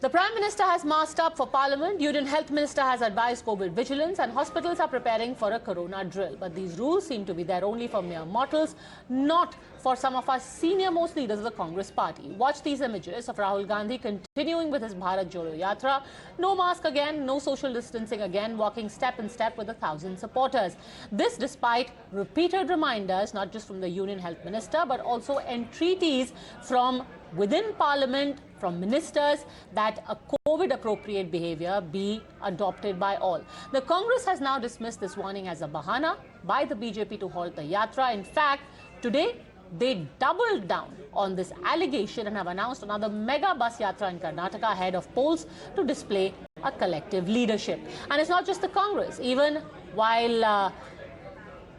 The Prime Minister has masked up for Parliament, Union Health Minister has advised COVID vigilance, and hospitals are preparing for a corona drill. But these rules seem to be there only for mere mortals, not for some of our senior-most leaders of the Congress party. Watch these images of Rahul Gandhi continuing with his Bharat Jodo Yatra. No mask again, no social distancing again, walking step in step with 1,000 supporters. This despite repeated reminders, not just from the Union Health Minister, but also entreaties from within Parliament, from ministers, that a COVID-appropriate behaviour be adopted by all. The Congress has now dismissed this warning as a bahana by the BJP to halt the Yatra. In fact, today, they doubled down on this allegation and have announced another mega bus Yatra in Karnataka ahead of polls to display a collective leadership. And it's not just the Congress. Even while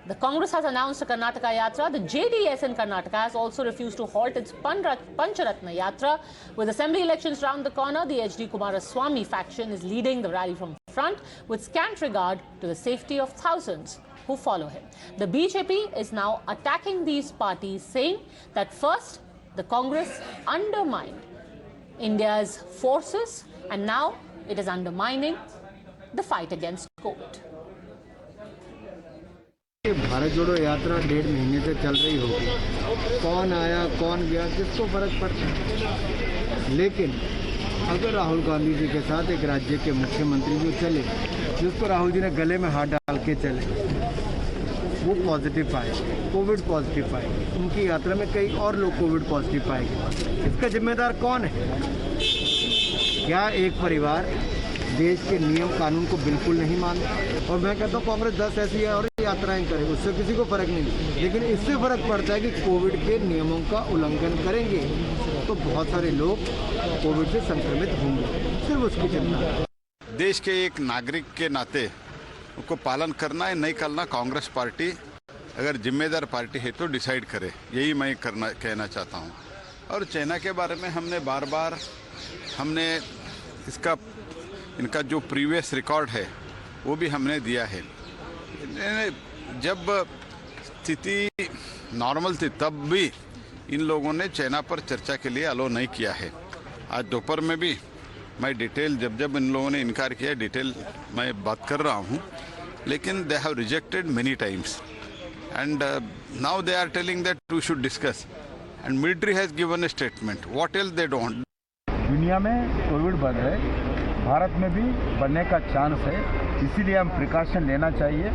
the Congress has announced a Karnataka Yatra, the JDS in Karnataka has also refused to halt its Pancharatna Yatra. With assembly elections round the corner, the HD Kumaraswamy faction is leading the rally from front with scant regard to the safety of thousands who follow him. The BJP is now attacking these parties, saying that first, the Congress undermined India's forces, and now it is undermining the fight against COVID. Bharat जोड़ो यात्रा 1.5 महीने से चल रही होगी, कौन आया कौन गया किसको फर्क पड़ता है। लेकिन अगर राहुल गांधी जी के साथ एक राज्य के मुख्यमंत्री जो चले, जिसको राहुल जी ने गले में हाथ डाल के चले, वो पॉजिटिव पाए, कोविड पॉजिटिव पाएंगे, उनकी यात्रा में कई और लोग कोविड पॉजिटिव पाएंगे, इसका जिम्मेदार कौन है? क्या एक परिवार देश के नियम कानून को बिल्कुल नहीं मानता? और मैं कहता हूँ कांग्रेस 10 ऐसी और यात्राएं करे, उससे किसी को फर्क नहीं, लेकिन इससे फर्क पड़ता है कि कोविड के नियमों का उल्लंघन करेंगे तो बहुत सारे लोग कोविड से संक्रमित होंगे, सिर्फ उसकी चिंता है। देश के एक नागरिक के नाते उनको पालन करना है नहीं करना, कांग्रेस पार्टी अगर जिम्मेदार पार्टी है तो डिसाइड करे, यही मैं कहना चाहता हूँ। और चाइना के बारे में हमने बार बार इनका जो प्रीवियस रिकॉर्ड है वो भी हमने दिया है। जब स्थिति नॉर्मल थी तब भी इन लोगों ने चाइना पर चर्चा के लिए अलो नहीं किया है। आज दोपहर में भी मैं डिटेल जब इन लोगों ने इनकार किया, डिटेल मैं बात कर रहा हूँ, लेकिन they have rejected many times and now they are telling that we should discuss and military has given a statement, what else they don't. दुनिया में कोविड बढ़ रहा है, भारत में भी बढ़ने का चांस है, इसीलिए हम प्रिकॉशन लेना चाहिए।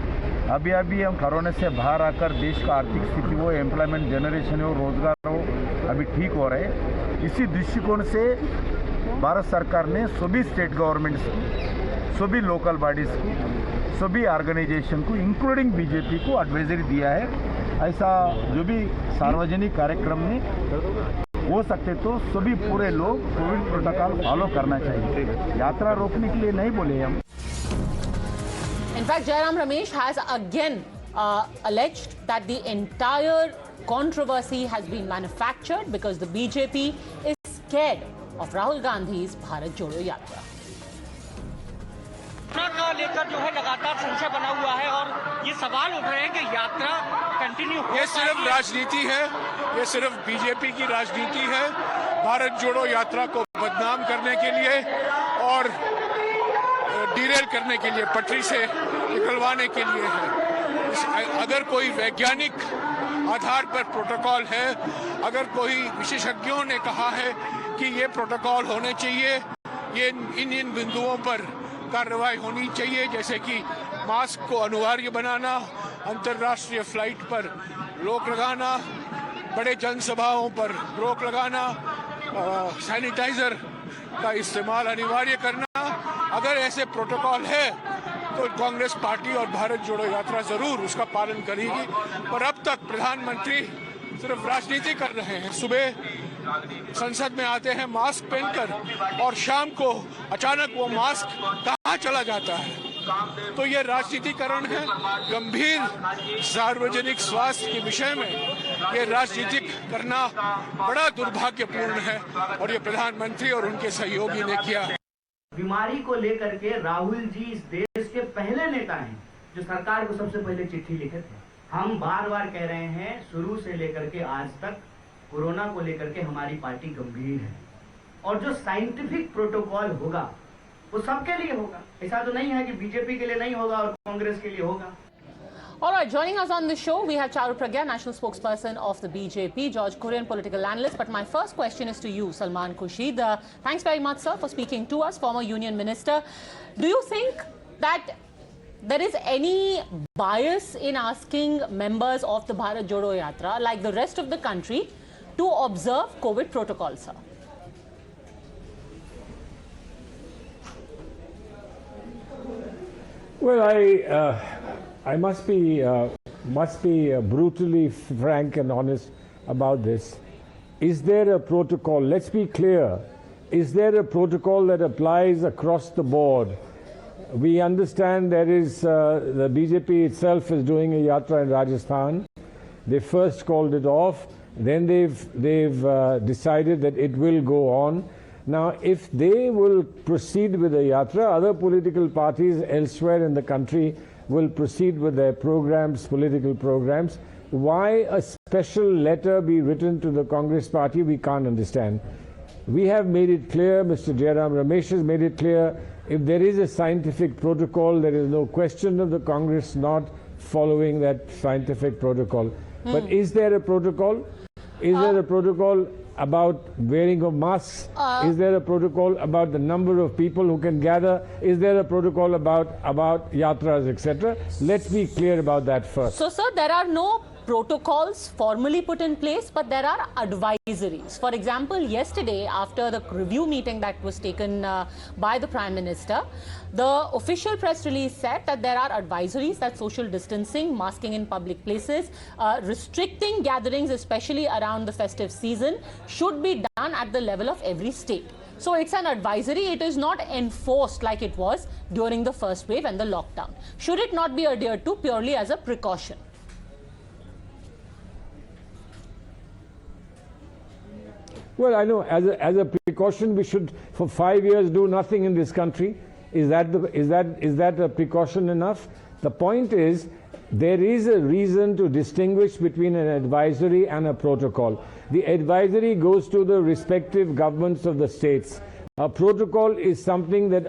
अभी हम कोरोना से बाहर आकर देश का आर्थिक स्थिति हो, एम्प्लॉयमेंट जनरेशन हो, रोजगार हो, अभी ठीक हो रहे हैं। इसी दृष्टिकोण से भारत सरकार ने सभी स्टेट गवर्नमेंट्स को, सभी लोकल बॉडीज़ को, सभी ऑर्गेनाइजेशन को इंक्लूडिंग बीजेपी को एडवाइजरी दिया है। ऐसा जो भी सार्वजनिक कार्यक्रम में हो सकते तो सभी पूरे लोग कोविड प्रोटोकॉल फॉलो करना चाहिए, यात्रा रोकने के लिए नहीं बोले हम। In fact, Jairam Ramesh has again alleged that the entire controversy has been manufactured because the BJP is scared of Rahul Gandhi's Bharat Jodo Yatra. यात्रा को लेकर जो है लगातार संशय बना हुआ है और ये सवाल उठ रहे हैं कि यात्रा कंटिन्यू हो। ये सिर्फ राजनीति है, ये सिर्फ बीजेपी की राजनीति है, भारत जोड़ो यात्रा को बदनाम करने के लिए और डिरेल करने के लिए, पटरी से निकलवाने के लिए है। अगर कोई वैज्ञानिक आधार पर प्रोटोकॉल है, अगर कोई विशेषज्ञों ने कहा है कि ये प्रोटोकॉल होने चाहिए, ये इन बिंदुओं पर कार्रवाई होनी चाहिए, जैसे कि मास्क को अनिवार्य बनाना, अंतर्राष्ट्रीय फ्लाइट पर रोक लगाना, बड़े जनसभाओं पर रोक लगाना, सैनिटाइजर का इस्तेमाल अनिवार्य करना, अगर ऐसे प्रोटोकॉल है तो कांग्रेस पार्टी और भारत जोड़ो यात्रा जरूर उसका पालन करेगी। पर अब तक प्रधानमंत्री सिर्फ राजनीति कर रहे हैं। सुबह संसद में आते हैं मास्क पहनकर और शाम को अचानक वो मास्क कहाँ चला जाता है। तो ये राजनीतिकरण है। गंभीर सार्वजनिक स्वास्थ्य के विषय में ये राजनीतिक करना बड़ा दुर्भाग्यपूर्ण है और ये प्रधानमंत्री और उनके सहयोगी ने किया। बीमारी को लेकर के राहुल जी इस देश के पहले नेता हैं जो सरकार को सबसे पहले चिट्ठी लिखे थे। हम बार बार कह रहे हैं, शुरू से लेकर के आज तक कोरोना को लेकर के हमारी पार्टी गंभीर है। और जो साइंटिफिक प्रोटोकॉल होगा वो सबके लिए होगा। ऐसा तो नहीं है कि बीजेपी के लिए नहीं होगा और कांग्रेस के लिए होगा। All right, joining us on the show, we have Charu Pragya, national spokesperson of the BJP, George Korean, political analyst. But my first question is to you, Salman Khurshid. Thanks very much, sir, for speaking to us, former union minister. Do you think that there is any bias in asking members of the Bharat Jodo Yatra, like the rest of the country, to observe COVID protocol, sir? Well, I must be brutally frank and honest about this. Is there a protocol? Let's be clear. Is there a protocol that applies across the board? We understand there is the BJP itself is doing a yatra in Rajasthan. They first called it off. Then they've decided that it will go on. Now, if they will proceed with the yatra, other political parties elsewhere in the country will proceed with their programs, political programs. Why a special letter be written to the Congress party, we can't understand. We have made it clear, Mr. Jairam Ramesh has made it clear, if there is a scientific protocol, there is no question of the Congress not following that scientific protocol. But is there a protocol? Is there a protocol about wearing of masks? Is there a protocol about the number of people who can gather? Is there a protocol about yatras, etc.? Let's be clear about that first. So, sir, there are no protocols formally put in place, but there are advisories. For example, yesterday, after the review meeting that was taken by the Prime Minister, the official press release said that there are advisories that social distancing, masking in public places, restricting gatherings, especially around the festive season, should be done at the level of every state. So it's an advisory. It is not enforced like it was during the first wave and the lockdown. Should it not be adhered to purely as a precaution? Well, I know as a precaution we should for 5 years do nothing in this country. Is that a precaution enough? The point is there is a reason to distinguish between an advisory and a protocol. The advisory goes to the respective governments of the states. A protocol is something that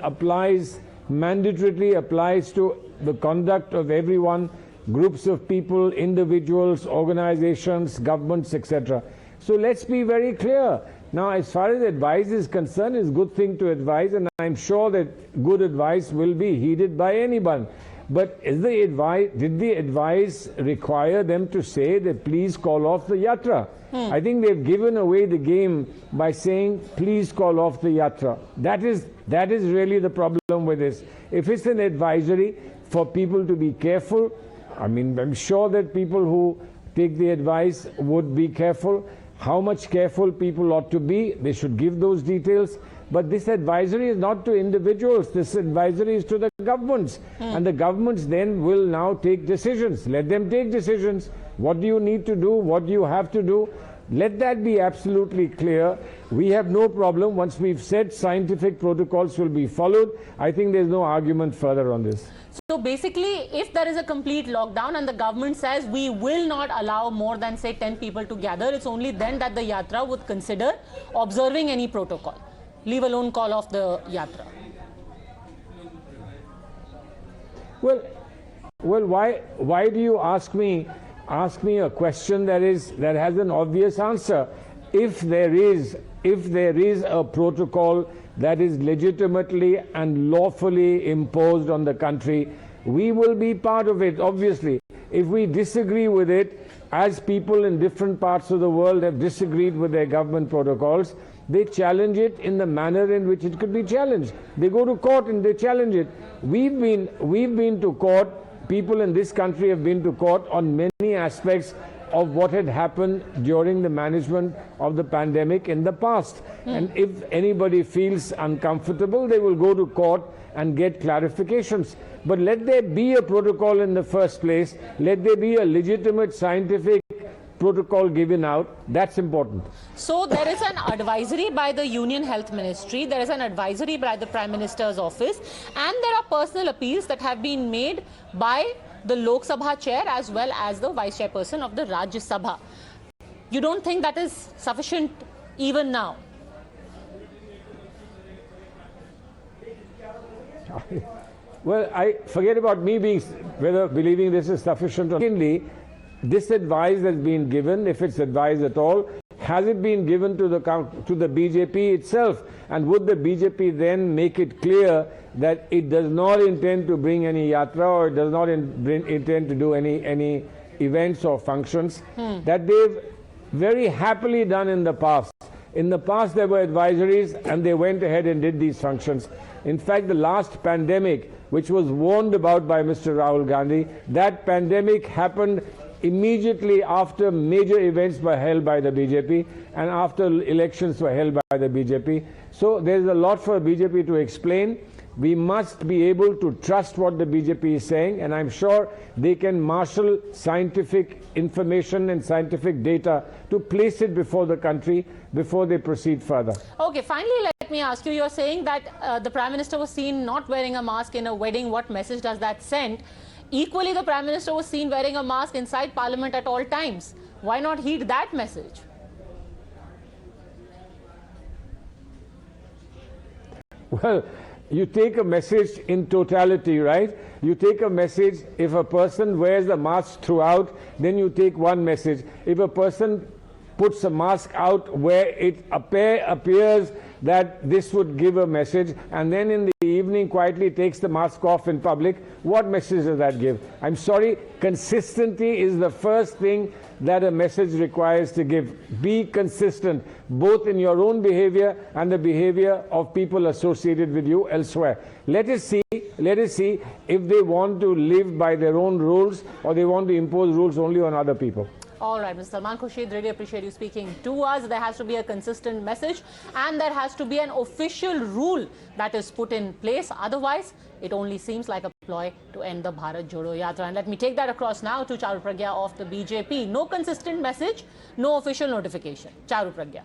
mandatorily applies to the conduct of everyone, groups of people, individuals, organizations, governments, etc. So let's be very clear. Now, as far as advice is concerned, it's a good thing to advise, and I'm sure that good advice will be heeded by anyone. But did the advice require them to say that please call off the yatra? I think they've given away the game by saying please call off the yatra. That is really the problem with this. If it's an advisory for people to be careful, I mean, I'm sure that people who take the advice would be careful. How much careful people ought to be, they should give those details. But this advisory is not to individuals. This advisory is to the governments. And the governments then will now take decisions. Let them take decisions. What do you need to do? What do you have to do? Let that be absolutely clear. We have no problem. Once we've said scientific protocols will be followed, I think there's no argument further on this. So basically, if there is a complete lockdown and the government says we will not allow more than, say, 10 people to gather, it's only then that the yatra would consider observing any protocol, leave alone call off the yatra. Well, why do you ask me a question that has an obvious answer? If there is a protocol that is legitimately and lawfully imposed on the country, we will be part of it, obviously. If we disagree with it, as people in different parts of the world have disagreed with their government protocols, they challenge it in the manner in which it could be challenged. They go to court and they challenge it. We've been to court, people in this country have been to court on many aspects of what had happened during the management of the pandemic in the past. And if anybody feels uncomfortable, they will go to court and get clarifications. But let there be a protocol in the first place. Let there be a legitimate scientific protocol given out. That's important. So there is an advisory by the Union Health Ministry, there is an advisory by the Prime Minister's office, and there are personal appeals that have been made by the Lok Sabha chair as well as the vice chairperson of the Rajya Sabha. You don't think that is sufficient even now? Well, I forget about me whether believing this is sufficient or not. Secondly, this advice has been given, if it's advice at all, has it been given to the BJP itself? And would the BJP then make it clear that it does not intend to bring any yatra, or it does not intend to do any events or functions that they've very happily done in the past? In the past, there were advisories and they went ahead and did these functions. In fact, the last pandemic, which was warned about by Mr. Rahul Gandhi, that pandemic happened immediately after major events were held by the BJP and after elections were held by the BJP. So there's a lot for BJP to explain. We must be able to trust what the BJP is saying, and I'm sure they can marshal scientific information and scientific data to place it before the country before they proceed further. Okay, finally, let me ask you, you're saying that the Prime Minister was seen not wearing a mask in a wedding. What message does that send? Equally, the Prime Minister was seen wearing a mask inside Parliament at all times. Why not heed that message? Well, you take a message in totality, right? You take a message. If a person wears a mask throughout, then you take one message. If a person puts a mask out where it appears that this would give a message, and then in the evening quietly takes the mask off in public, what message does that give? I'm sorry, consistency is the first thing that a message requires to give. Be consistent, both in your own behavior and the behavior of people associated with you elsewhere. Let us see if they want to live by their own rules or they want to impose rules only on other people. All right, Mr. Salman Khurshid, really appreciate you speaking to us. There has to be a consistent message and there has to be an official rule that is put in place. Otherwise, it only seems like a ploy to end the Bharat Jodo Yatra. And let me take that across now to Charu Pragya of the BJP. No consistent message, no official notification. Charu Pragya.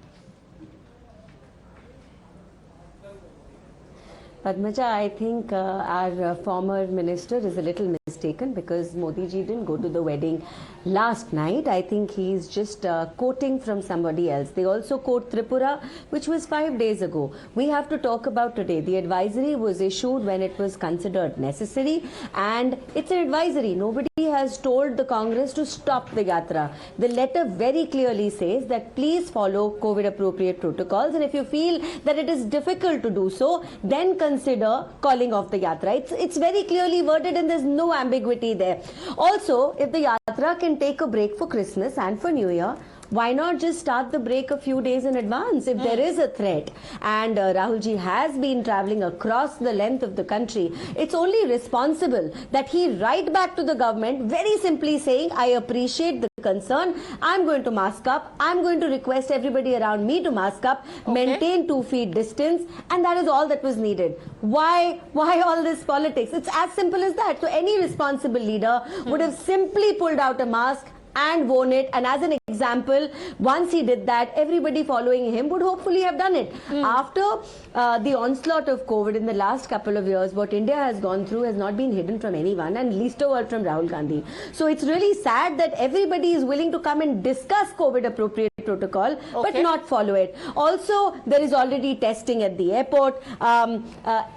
Padmaja, I think our former minister is a little mistaken because Modi ji didn't go to the wedding last night. I think he's just quoting from somebody else. They also quote Tripura, which was 5 days ago. We have to talk about today. The advisory was issued when it was considered necessary, and it's an advisory. Nobody has told the Congress to stop the yatra. The letter very clearly says that please follow COVID appropriate protocols, and if you feel that it is difficult to do so, then consider calling off the yatra. It's very clearly worded and there's no ambiguity there. Also, if the yatra can take a break for Christmas and for New Year, why not just start the break a few days in advance if there is a threat? And Rahul ji has been travelling across the length of the country. It's only responsible that he write back to the government very simply saying, I appreciate the concern. I'm going to mask up. I'm going to request everybody around me to mask up, maintain 2 feet distance, and that is all that was needed. Why all this politics? It's as simple as that. So any responsible leader would have simply pulled out a mask and worn it, and as an example, once he did that, everybody following him would hopefully have done it. After the onslaught of COVID in the last couple of years, what India has gone through has not been hidden from anyone, and least of all from Rahul Gandhi. So it's really sad that everybody is willing to come and discuss COVID appropriate protocol but not follow it. Also, there is already testing at the airport.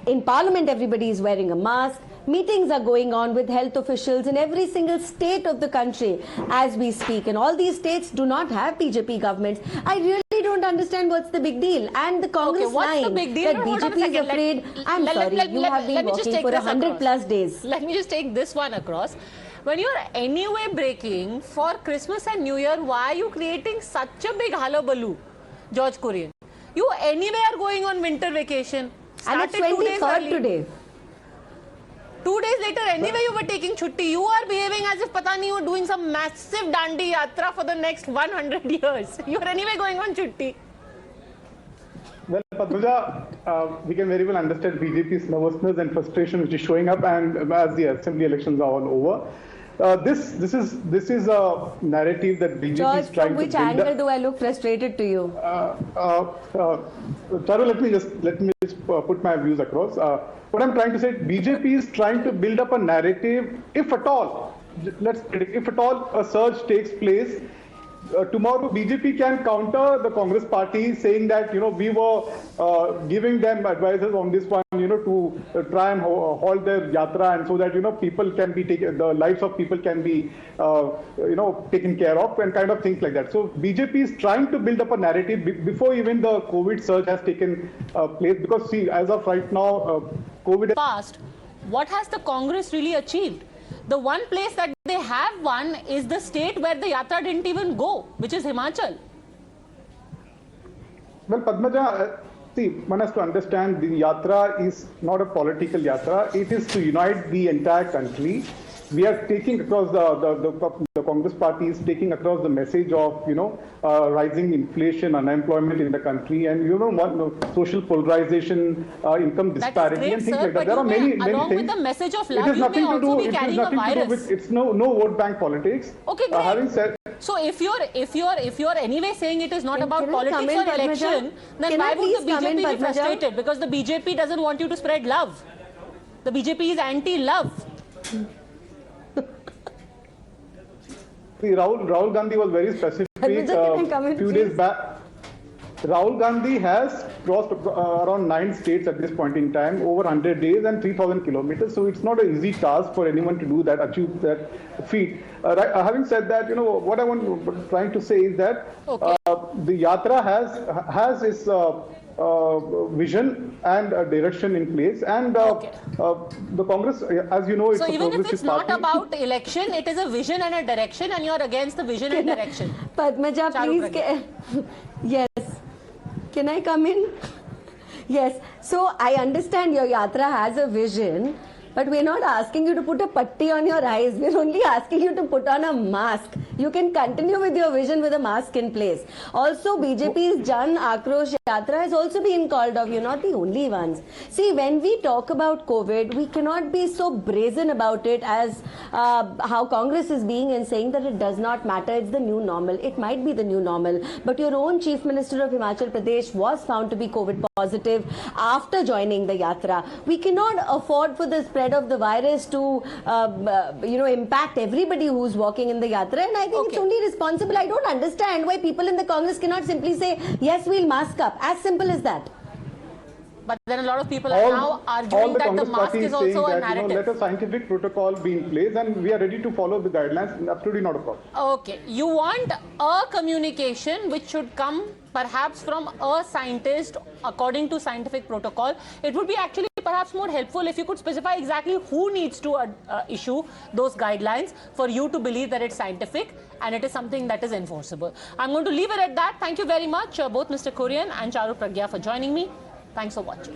In Parliament, everybody is wearing a mask. Meetings are going on with health officials in every single state of the country as we speak, and all these states do not have BJP governments. I really don't understand what's the big deal. And the Congress line that BJP is afraid. I'm sorry, you have been walking for 100+ days. Let me just take this one across. When you're anyway breaking for Christmas and New Year, why are you creating such a big hullabaloo, George Korean? You anyway are going on winter vacation. And it's 23rd today. 2 days later, anyway you were taking chutti. You are behaving as if patani you were doing some massive dandi yatra for the next 100 years. You are anyway going on chutti. Well, Padmaja, we can very well understand BJP's nervousness and frustration which is showing up, and as the assembly elections are all over. This is a narrative that BJP George, is trying to build. From which angle do I look frustrated to you? Charu, let me just put my views across. What I'm trying to say, BJP is trying to build up a narrative, if at all, if at all a surge takes place, tomorrow BJP can counter the Congress party saying that, we were giving them advices on this one to try and halt their yatra, and so that people can be taken, the lives of people can be taken care of, and kind of things like that. So BJP is trying to build up a narrative before even the COVID surge has taken place, because see, as of right now, COVID past, what has the Congress really achieved? The one place that they have won is the state where the yatra didn't even go, which is Himachal. Well, Padmaja, see, one has to understand the yatra is not a political yatra. It is to unite the entire country. We are taking across the Congress party is taking across the message of rising inflation, unemployment in the country, and social polarization, income disparity, and things like that. There are many things. With the message of love, it has nothing to do. It has nothing to do with. It's no vote bank politics. Okay, great. Having said. So if you're anyway saying it is not about politics or election, then why would the BJP be frustrated? Because the BJP doesn't want you to spread love. The BJP is anti-love. See, Rahul Gandhi was very specific few days back. Rahul Gandhi has crossed around 9 states at this point in time, over 100 days and 3,000 kilometers. So it's not an easy task for anyone to do that, achieve that feat. Having said that, what I'm trying to say is that the yatra has its vision and direction in place, and the Congress, as you know, it's so even if it's not about election, it is a vision and a direction, and you're against the vision and direction. Padmaja, please. Yes. Can I come in? Yes. So I understand your yatra has a vision, but we're not asking you to put a patti on your eyes. We're only asking you to put on a mask. You can continue with your vision with a mask in place. Also, BJP's Jan Akrosh Yatra has also been called off. You're not the only ones. See, when we talk about COVID, we cannot be so brazen about it as how Congress is being and saying that it does not matter. It's the new normal. It might be the new normal. But your own Chief Minister of Himachal Pradesh was found to be COVID positive after joining the yatra. We cannot afford for the spread of the virus to impact everybody who's walking in the yatra, and I think it's only responsible. I don't understand why people in the Congress cannot simply say, yes, we'll mask up. As simple as that. But then a lot of people are now arguing that the mask is also a narrative. Let a scientific protocol be in place, and we are ready to follow the guidelines. Absolutely not a problem. Okay. You want a communication which should come perhaps from a scientist according to scientific protocol. It would be actually perhaps more helpful if you could specify exactly who needs to issue those guidelines for you to believe that it's scientific and it is something that is enforceable. I'm going to leave it at that. Thank you very much, both Mr. Kurian and Charu Pragya, for joining me. Thanks for watching.